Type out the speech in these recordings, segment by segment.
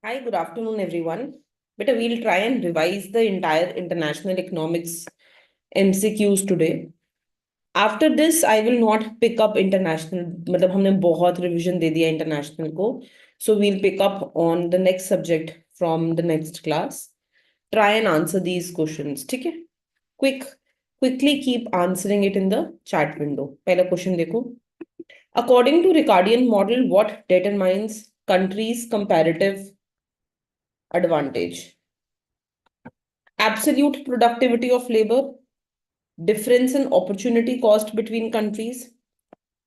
Hi, good afternoon, everyone. But we'll try and revise the entire international economics MCQs today. After this, I will not pick up international. मतलब हमने बहुत revision दे दिया international को. So we'll pick up on the next subject from the next class. Try and answer these questions. ठीक है? Quickly keep answering it in the chat window. पहला question देखो. According to Ricardian model, what determines countries' comparative advantage? Absolute productivity of labor, difference in opportunity cost between countries,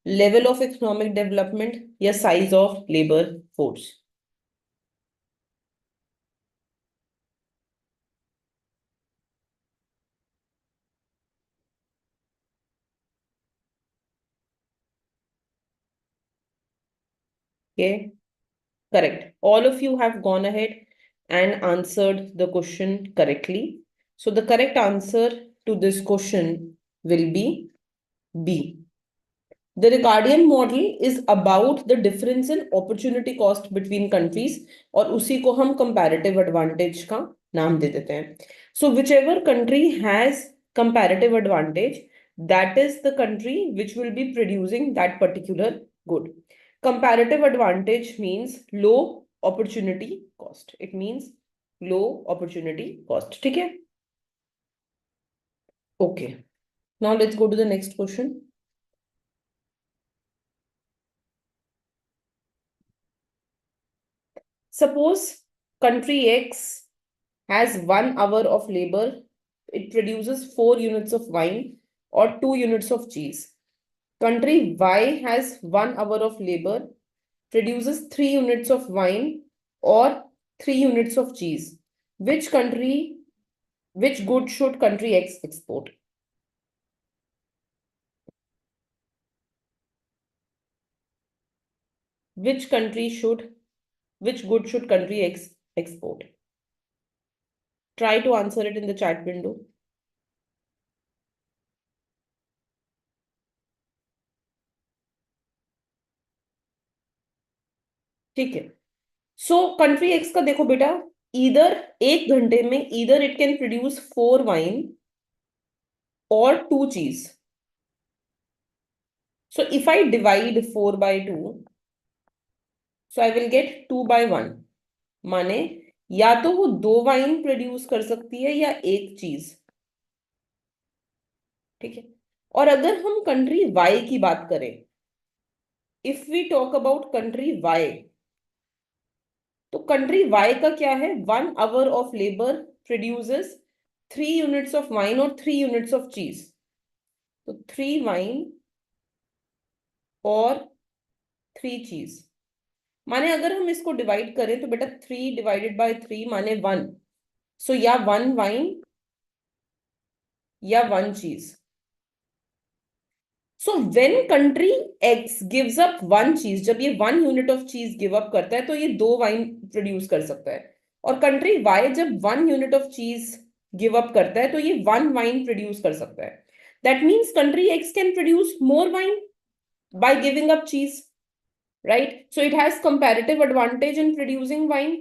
level of economic development या size of labor force. Okay, correct. All of you have gone ahead and answered the question correctly. So the correct answer to this question will be B. The Ricardian model is about the difference in opportunity cost between countries और उसी को हम comparative advantage का नाम दे देते हैं. So whichever country has comparative advantage, that is the country which will be producing that particular good. Comparative advantage means low opportunity cost. It means low opportunity cost. ठीक है? Okay. Now let's go to the next question. Suppose country X has 1 hour of labor, it produces 4 units of wine or 2 units of cheese. Country Y has 1 hour of labor, produces 3 units of wine or 3 units of cheese. Which good should country X export? Which good should country X export? Try to answer it in the chat window. ठीक है. सो country x का देखो बेटा, इधर 1 घंटे में इधर it can produce 4 wine और 2 चीज. So if I divide 4/2, so I will get 2/1. माने या तो वो 2 वाइन प्रोड्यूस कर सकती है या 1 चीज. ठीक है. और अगर हम कंट्री वाई की बात करें, if we talk about country Y, तो कंट्री वाई का क्या है? 1 hour of labour produces 3 units of wine और 3 यूनिट्स ऑफ चीज. तो 3 वाइन और 3 चीज. माने अगर हम इसको डिवाइड करें तो बेटा 3/3 माने 1. सो या 1 वाइन या 1 चीज. So when country x gives up 1 चीज, जब ये 1 यूनिट ऑफ चीज गिव अप करता है तो ये 2 वाइन प्रोड्यूस कर सकता है. और कंट्री वाई जब 1 यूनिट ऑफ चीज गिव अप करता है तो ये 1 वाइन प्रोड्यूस कर सकता है. That means country x can produce more wine by giving up cheese, right? So it has comparative advantage in producing wine.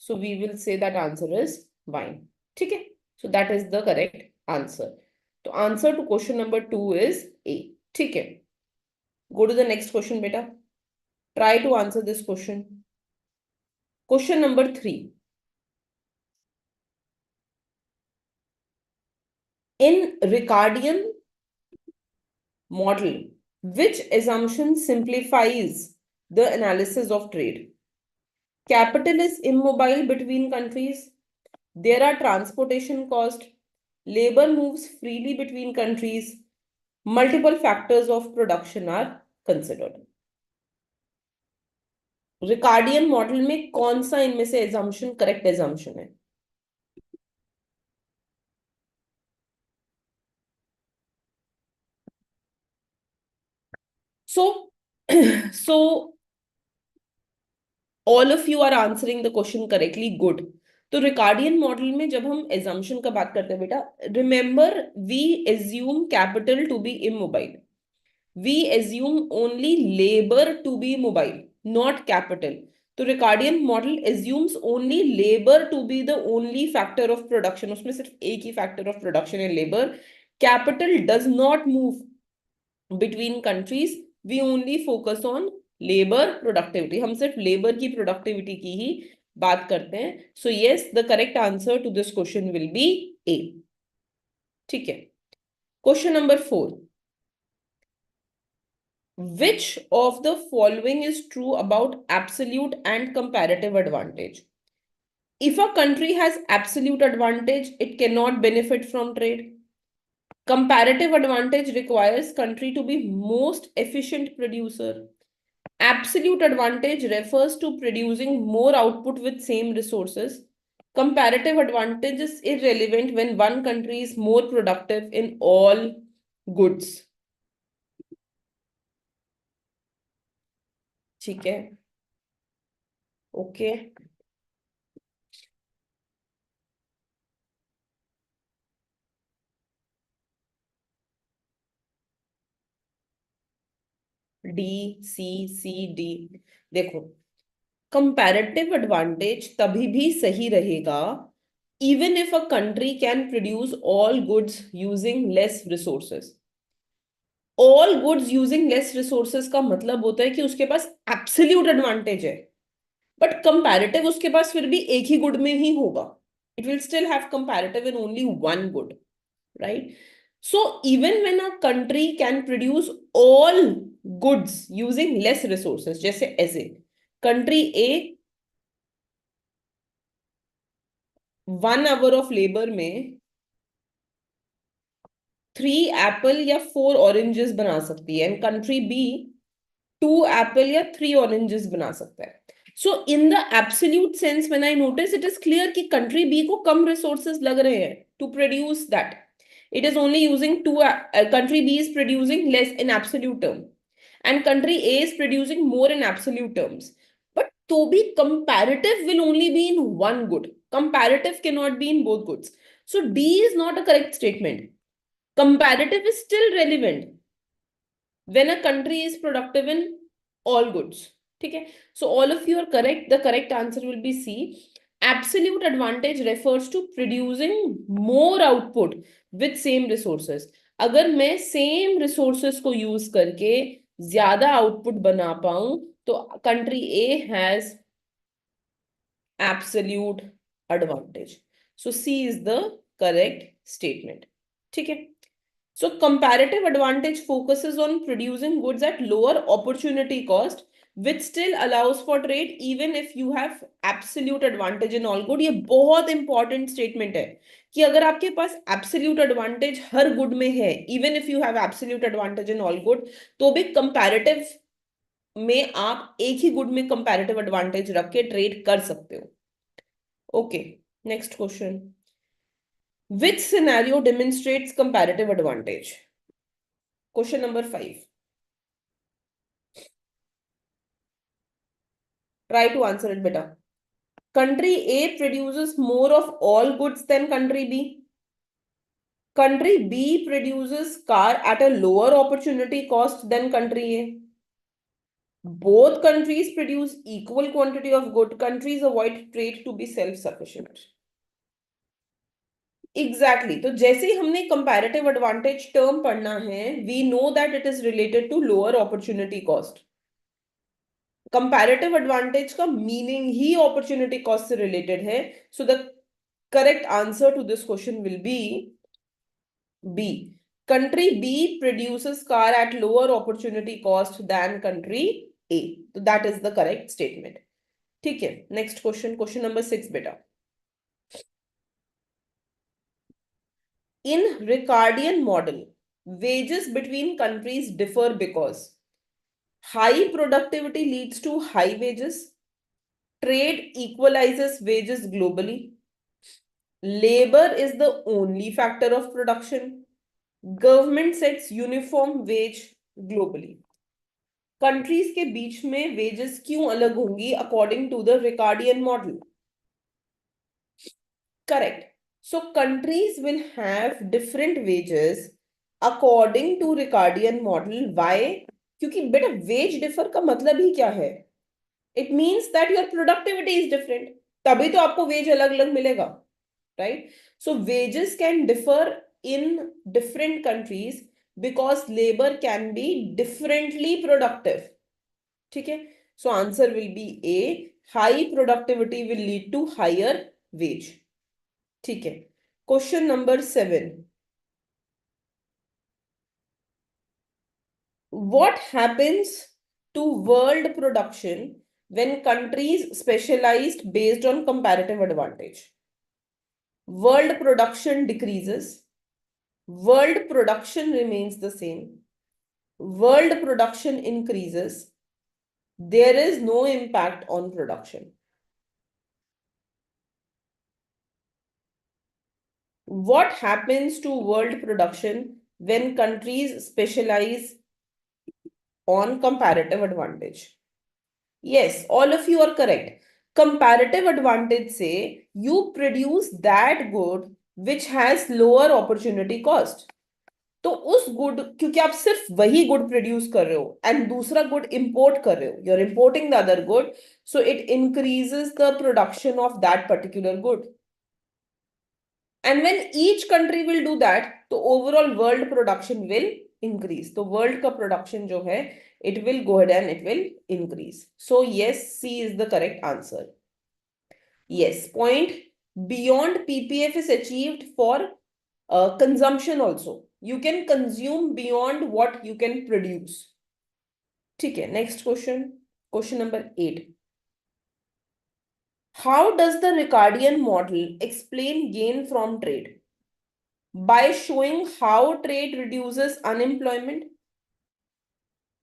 So we will say that answer is wine. Okay? So that is the correct answer. So answer to question number 2 is A. Okay? Go to the next question, beta. Try to answer this question. Question number 3. In Ricardian model, which assumption simplifies the analysis of trade? Capital is immobile between countries. There are transportation costs. Labor moves freely between countries. Multiple factors of production are considered. Ricardian model में कौन सा इनमें से assumption correct assumption है? So all of you are answering the question correctly. Good. तो Ricardian model में जब हम एजम्पशन का बात करते हैं बेटा, remember we assume capital to be immobile. We assume only labour to be mobile, not capital. तो Ricardian model assumes only labour to be the only factor of production, उसमें सिर्फ एक ही फैक्टर ऑफ प्रोडक्शन है labour. Capital does not move between countries, we only focus on labour productivity, हम सिर्फ labour की productivity की ही बात करते हैं. So yes, the correct answer to this question will be A. ठीक है. Question number 4. Which of the following is true about absolute and comparative advantage? If a country has absolute advantage, it cannot benefit from trade. Comparative advantage requires country to be most efficient producer. Absolute advantage refers to producing more output with same resources. Comparative advantage is irrelevant when one country is more productive in all goods. ठीक है. Okay. D, सी, सी, D. देखो, comparative advantage तभी भी सही रहेगा even if a country can produce all goods using less resources. All goods using less resources का मतलब होता है कि उसके पास एब्सोल्यूट एडवांटेज है, बट कंपैरेटिव उसके पास फिर भी एक ही गुड में ही होगा. It will still have comparative in only one good, right? So even when a country can produce all goods using less resources, जैसे ऐसे country A 1 hour of labor में 3 एप्पल या 4 ऑरेंजेस बना सकती है, एंड कंट्री बी 2 एप्पल या 3 oranges बना सकता है. So in the absolute sense when I notice, it is clear कि कंट्री बी को कम रिसोर्सेज लग रहे हैं to produce that. It is only using country B is producing less in absolute term, and country A is producing more in absolute terms. But to be comparative will only be in one good. Comparative cannot be in both goods. So D is not a correct statement. Comparative is still relevant when a country is productive in all goods. Okay, so all of you are correct. The correct answer will be C. Absolute advantage refers to producing more output with same resources. अगर मैं same resources को use करके ज्यादा output बना पाऊं तो country A has absolute advantage. So C is the correct statement. ठीक है. So comparative advantage focuses on producing goods at lower opportunity cost, which still allows for trade even if you have absolute advantage in all good. ये बहुत important statement है कि अगर आपके पास absolute advantage हर good में है, even if you have absolute advantage in all good, तो भी comparative में आप एक ही good में comparative advantage रख के trade कर सकते हो. Okay, next question. Which scenario demonstrates comparative advantage? Question number 5. Try to answer it, beta. Country A produces more of all goods than country B. Country B produces car at a lower opportunity cost than country A. Both countries produce equal quantity of good. Countries avoid trade to be self-sufficient. Exactly. तो जैसे ही हमने comparative advantage term पढ़ना है, we know that it is related to lower opportunity cost. Comparative advantage का meaning ही opportunity cost से related है. So the correct answer to this question will be B. Country B produces car at lower opportunity cost than country A. तो that is the correct statement. ठीक है. Next question, question number 6 बेटा. In Ricardian model wages between countries differ because high productivity leads to high wages, trade equalizes wages globally, labor is the only factor of production, government sets uniform wage globally. Countries के बीच में wages क्यों अलग होंगी according to the Ricardian model? Correct. So countries will have different wages according to Ricardian model. Why? क्योंकि बेटा wage differ का मतलब ही क्या है? It means that your productivity is different, तभी तो आपको वेज अलग अलग मिलेगा, right? So wages can differ in different countries because labour can be differently productive, ठीक है? So answer will be A, high productivity will lead to higher wage, ठीक है? Question number 7, what happens to world production when countries specialized based on comparative advantage? World production decreases, world production remains the same, world production increases, there is no impact on production. What happens to world production when countries specialize on comparative advantage? Yes, all of you are correct. Comparative advantage say you produce that good which has lower opportunity cost. तो उस good, क्योंकि आप सिर्फ वही good produce कर रहे हो and दूसरा गुड इंपोर्ट कर रहे हो, you are importing the other good, so it increases the production of that particular good. And when each country will do that, the overall world production will increase. So world ka production jo hai, it will go ahead and it will increase. So yes, C is the correct answer. Yes, point beyond PPF is achieved for consumption also. You can consume beyond what you can produce. Okay, next question. Question number 8. How does the Ricardian model explain gain from trade? By showing how trade reduces unemployment,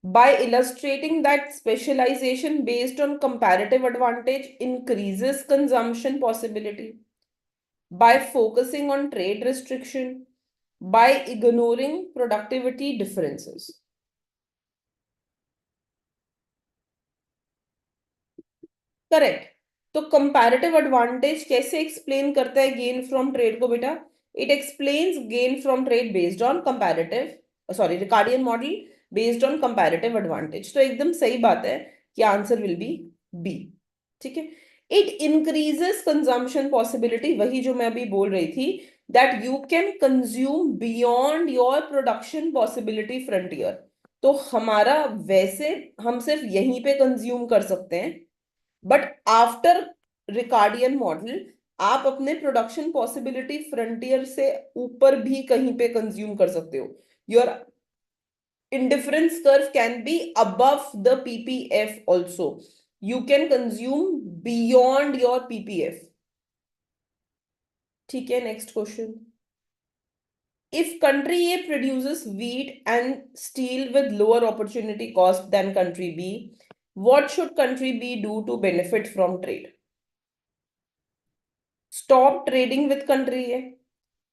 by illustrating that specialization based on comparative advantage increases consumption possibility, by focusing on trade restriction, by ignoring productivity differences. Correct. तो comparative advantage कैसे explain करता है gain from trade को बेटा? It explains gain from trade based on comparative, sorry, Ricardian model based on comparative advantage. तो एकदम सही बात है कि आंसर विल बी बी, ठीक है? इट इंक्रीजेस कंजम्पशन पॉसिबिलिटी, वही जो मैं अभी बोल रही थी, that you can consume beyond your production possibility frontier. तो हमारा वैसे हम सिर्फ यहीं पे कंज्यूम कर सकते हैं, बट आफ्टर रिकार्डियन मॉडल आप अपने प्रोडक्शन पॉसिबिलिटी फ्रंटियर से ऊपर भी कहीं पे कंज्यूम कर सकते हो. Your indifference curve can be above the ppf also. You can consume beyond your ppf. ठीक है, next question. If country A produces wheat and steel with lower opportunity cost than country B, what should country B do to benefit from trade? Stop trading with country A,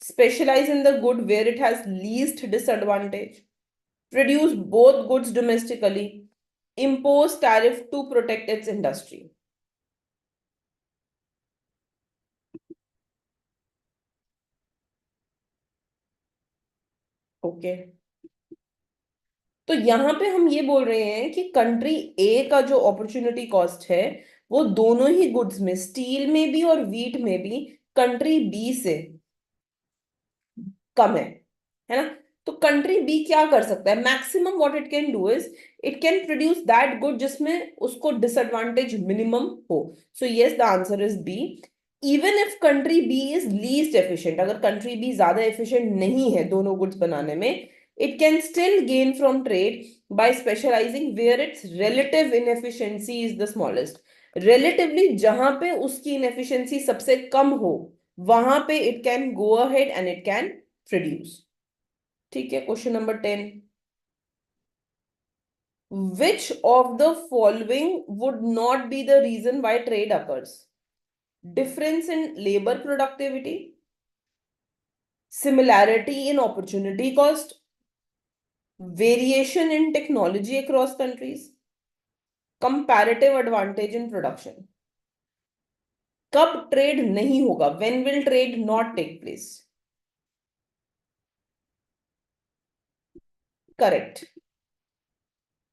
specialize in the good where it has least disadvantage, produce both goods domestically, impose tariff to protect its industry. Okay, तो यहां पे हम ये बोल रहे हैं कि country ए का जो अपॉर्चुनिटी कॉस्ट है वो दोनों ही गुड्स में, स्टील में भी और व्हीट में भी, कंट्री बी से कम है ना? तो कंट्री बी क्या कर सकता है? Maximum what it can do is it can produce that good जिसमें उसको डिसएडवांटेज मिनिमम हो. So yes, the answer is B. Even if country B is least efficient, अगर कंट्री बी ज्यादा एफिशिएंट नहीं है दोनों गुड्स बनाने में, it can still gain from trade by specialising where its relative inefficiency is the smallest. Relatively जहां पे उसकी इनएफिशिएंसी सबसे कम हो वहां पे it can go ahead and it can produce. ठीक है, question number 10. Which of the following would not be the reason why trade occurs? Difference in labor productivity, similarity in opportunity cost, variation in technology across countries, comparative advantage in production. कब trade नहीं होगा? When will trade not take place? Correct.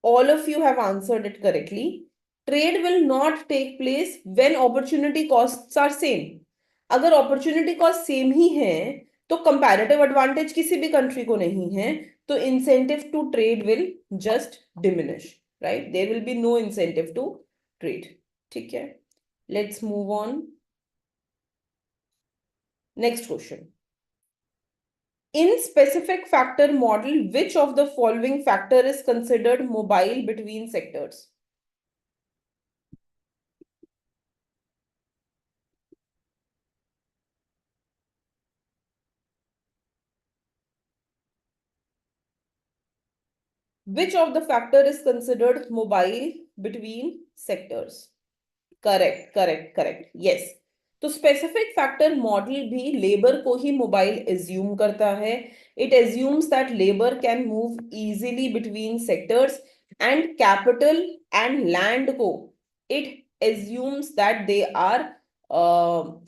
All of you have answered it correctly. Trade will not take place when opportunity costs are same. अगर opportunity cost same ही है तो comparative advantage किसी भी country को नहीं है, तो incentive to trade will just diminish, right? There will be no incentive to trade. ठीक है, let's move on. Next question, in specific factor model, which of the following factor is considered mobile between sectors? Which of the factor is considered mobile between sectors? Correct correct correct, yes. तो specific factor model भी labour को ही mobile assume करता है। It assumes that labour can move easily between sectors, and capital and land को it assumes that they are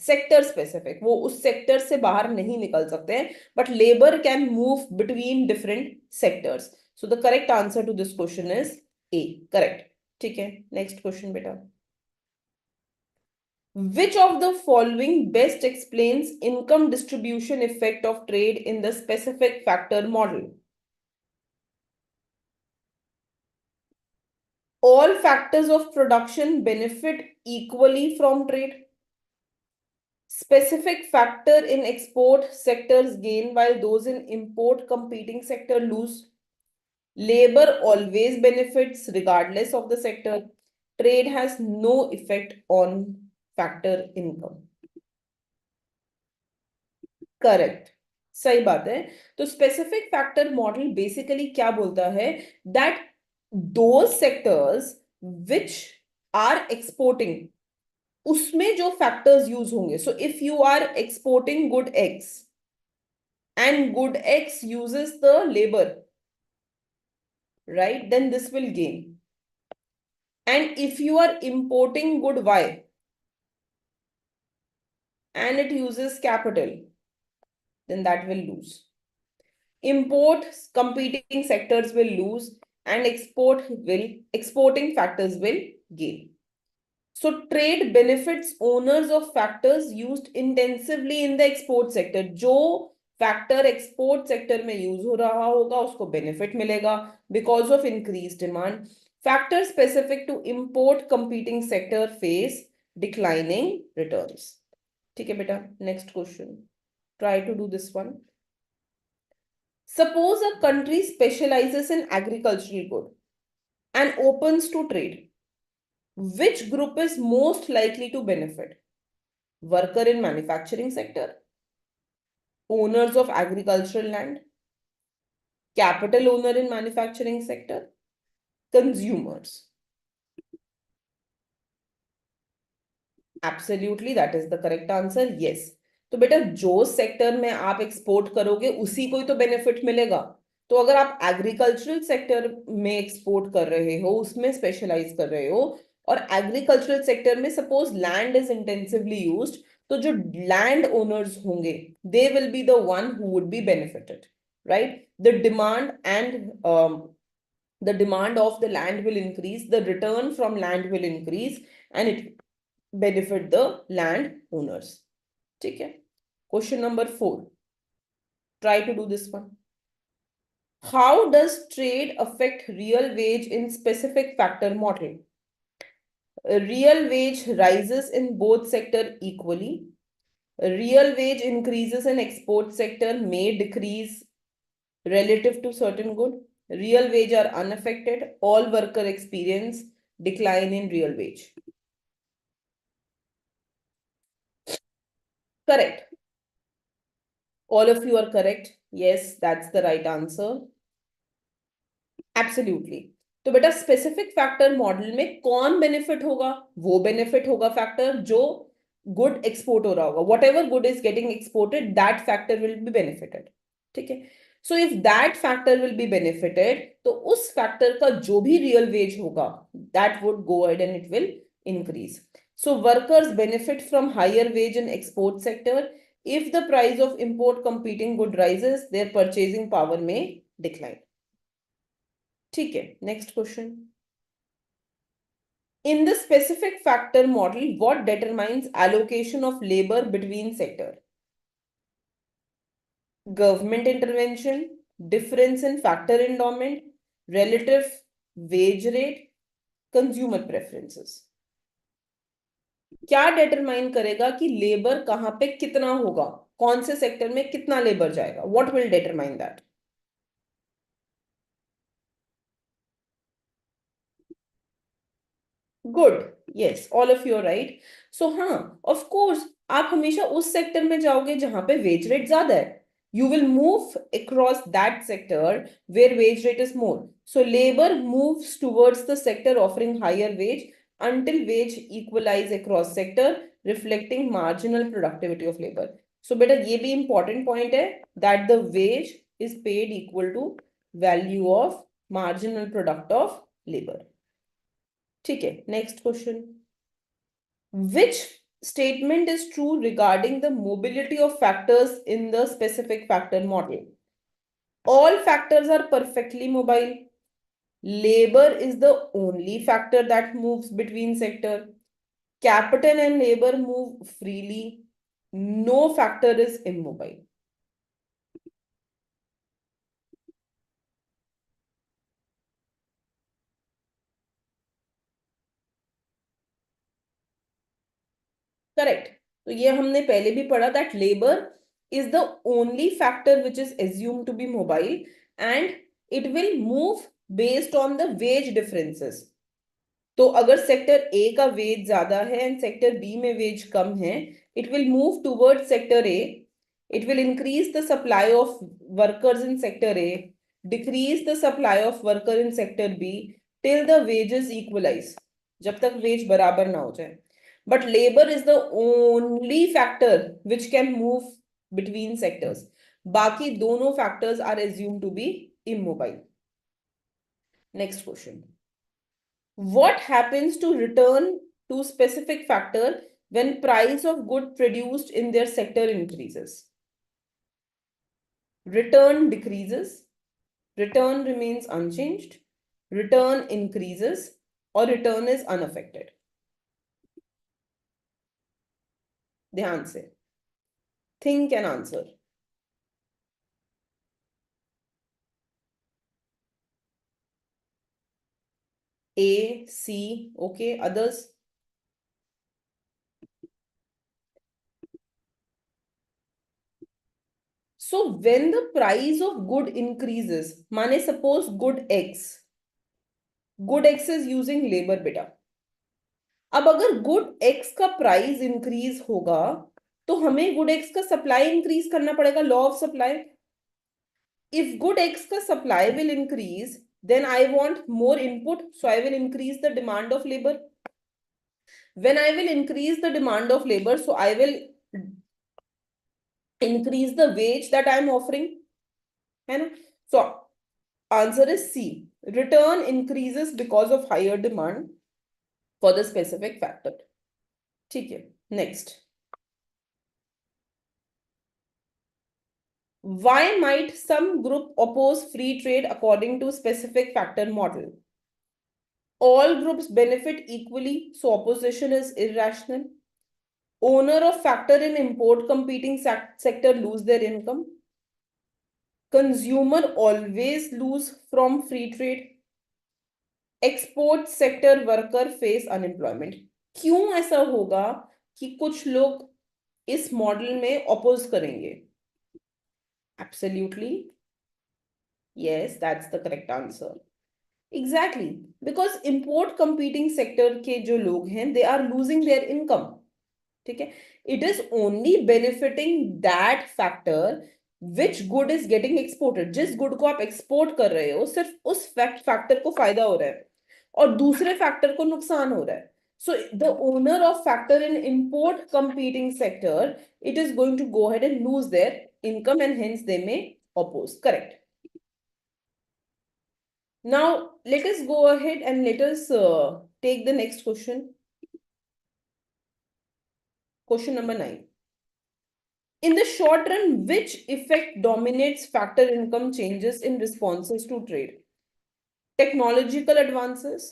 sector specific, वो उस सेक्टर से बाहर नहीं निकल सकते हैं, but labour can move between different sectors. So the correct answer to this question is A, correct. ठीक है, नेक्स्ट क्वेश्चन बेटा। Which of the following best explains income distribution effect of trade in the specific factor model? All factors of production benefit equally from trade. Specific factor in export sectors gain while those in import competing sector lose. Labor always benefits regardless of the sector. Trade has no effect on factor income. Correct, सही बात है। तो specific factor model basically क्या बोलता है, that दो sectors which are exporting, उसमें जो फैक्टर्स यूज होंगे, so if you are exporting good X and good X uses the labour, right, then this will gain. And if you are importing good y and it uses capital, then that will lose. Import competing sectors will lose and exporting factors will gain. So trade benefits owners of factors used intensively in the export sector. जो factor export sector में use हो रहा होगा उसको benefit मिलेगा because of increase demand. Factor specific to import competing sector face declining returns. ठीक है बेटा, next question, try to do this one. Suppose a country specializes in agricultural good and opens to trade. Which group is most likely to benefit? Worker in manufacturing sector, owners of agricultural land, capital owner in manufacturing sector, consumers. Absolutely, that is the correct answer. Yes. तो बेटा जो sector में आप export करोगे उसी को ही तो benefit मिलेगा। तो अगर आप एग्रीकल्चरल सेक्टर में एक्सपोर्ट कर रहे हो, उसमें स्पेशलाइज कर रहे हो, और एग्रीकल्चरल सेक्टर में suppose land is intensively used, तो जो लैंड ओनर्स होंगे they will be the one who would be benefited, right? The demand of the land will increase, the return from land will increase, and it benefit the land owners. ठीक है, question number 4, try to do this one. How does trade affect real wage in specific factor model? Real wage rises in both sector equally. Real wage increases in export sector may decrease relative to certain good. Real wage are unaffected. All worker experience decline in real wage. Correct. All of you are correct. Yes, that's the right answer. Absolutely. तो बेटा specific factor model में कौन benefit होगा? वो benefit होगा factor जो good export हो रहा होगा। What ever good is getting exported, that factor will be benefited. ठीक है, so if that factor will be benefited, तो उस फैक्टर का जो भी रियल वेज होगा that would go ahead and it will increase. So workers benefit from higher wage in export sector. If the price of import competing good rises, their purchasing power may decline. ठीक है, next question. In the specific factor model, what determines allocation of labor between sector? Government intervention, difference in factor endowment, relative wage rate, consumer preferences. क्या determine करेगा कि labour कहां पे कितना होगा, कौन से सेक्टर में कितना लेबर जाएगा? What will determine that? Good, yes, all of you are right. So हाँ, ऑफ कोर्स आप हमेशा उस सेक्टर में जाओगे जहां पे वेज रेट ज्यादा है. You will move across that sector where wage rate is more. So labor moves towards the sector offering higher wage until wage equalize across sector, reflecting marginal productivity of labor. So बेटा ये भी important point है that the wage is paid equal to value of marginal product of labor. ठीक है, next question. Which statement is true regarding the mobility of factors in the specific factor model? All factors are perfectly mobile. Labor is the only factor that moves between sector. Capital and labor move freely. No factor is immobile. Correct. तो ये हमने पहले भी पढ़ा that labour is the only factor which is assume to be mobile and it will move based on the wage differences. तो अगर sector A का wage ज्यादा है एंड सेक्टर बी में वेज कम है, it will move toward sector A. It will increase the supply of workers in sector A, decrease the supply of worker in sector B till the wages equalise, जब तक veg बराबर ना हो जाए. But labor is the only factor which can move between sectors. बाकी दोनों factors are assumed to be immobile. Next question. What happens to return to specific factor when price of good produced in their sector increases? Return decreases, return remains unchanged, return increases, or return is unaffected. ध्यान से think and answer. A, C, okay, others? So when the price of good increases, माने suppose good X is using labor beta. अब अगर good X का price increase होगा तो हमें good X का सप्लाई इंक्रीज करना पड़ेगा, law of supply. If good X का supply will increase, then I want more input, so I will increase the demand of labor. When I will increase the demand of labor, so I will increase the wage that I am offering, है ना? So answer is C. Return increases because of higher demand for the specific factor. ठीक है, next. Why might some group oppose free trade according to specific factor model? All groups benefit equally, so opposition is irrational. Owner of factor in import competing sector lose their income. Consumer always lose from free trade. Export sector worker face unemployment. क्यों ऐसा होगा कि कुछ लोग इस model में oppose करेंगे? Absolutely yes, that's the correct answer. Exactly, because import competing sector के जो लोग हैं they are losing their income. ठीक है, it is only benefiting that factor which good is getting exported. जिस गुड को आप एक्सपोर्ट कर रहे हो सिर्फ उस फैक्टर को फायदा हो रहा है और दूसरे फैक्टर को नुकसान हो रहा है. So the owner of factor in import competing sector, it is going to go ahead and lose their income and hence they may oppose. Correct. Now let us go ahead and let us take the next question. Question number 9. In the short run, which effect dominates factor income changes in responses to trade? Technological advances,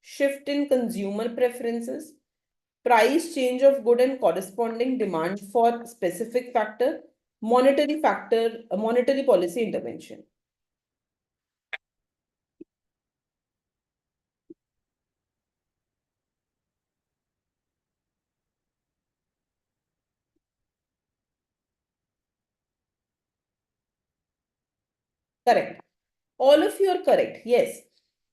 shift in consumer preferences, price change of good and corresponding demand for specific factor, monetary policy intervention. Correct. All of you are correct. Yes.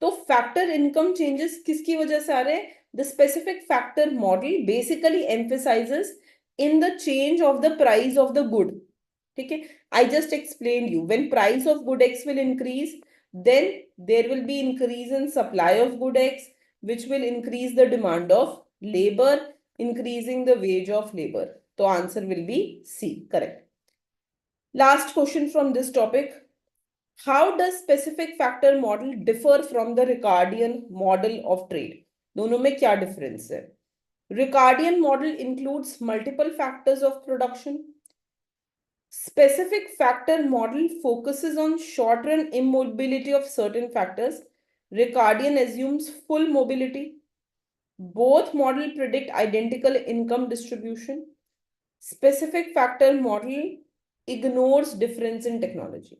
तो factor income changes किसकी वजह से आ रहे हैं? The specific factor model basically emphasises in the change of the price of the good. ठीक है, I just explain you when price of good x will increase, then there will be increase in supply of good X, which will increase the demand of labor, increasing the wage of labor. So answer will be C. Correct. Last question from this topic. How does specific factor model differ from the Ricardian model of trade? दोनों में क्या difference है? Ricardian model includes multiple factors of production. Specific factor model focuses on short-run immobility of certain factors. Ricardian assumes full mobility. Both model predict identical income distribution. Specific factor model ignores difference in technology.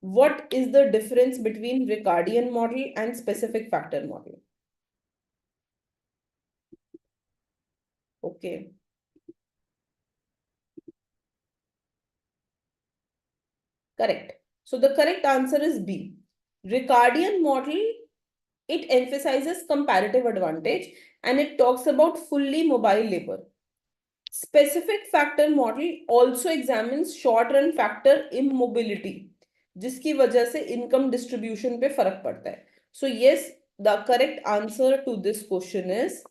What is the difference between Ricardian model and specific factor model? Okay. Correct. So the correct answer is B. Ricardian model, it emphasizes comparative advantage and it talks about fully mobile labor. Specific factor model also examines short run factor immobility, जिसकी वजह से income distribution पे फर्क पड़ता है. So yes, the correct answer to this question is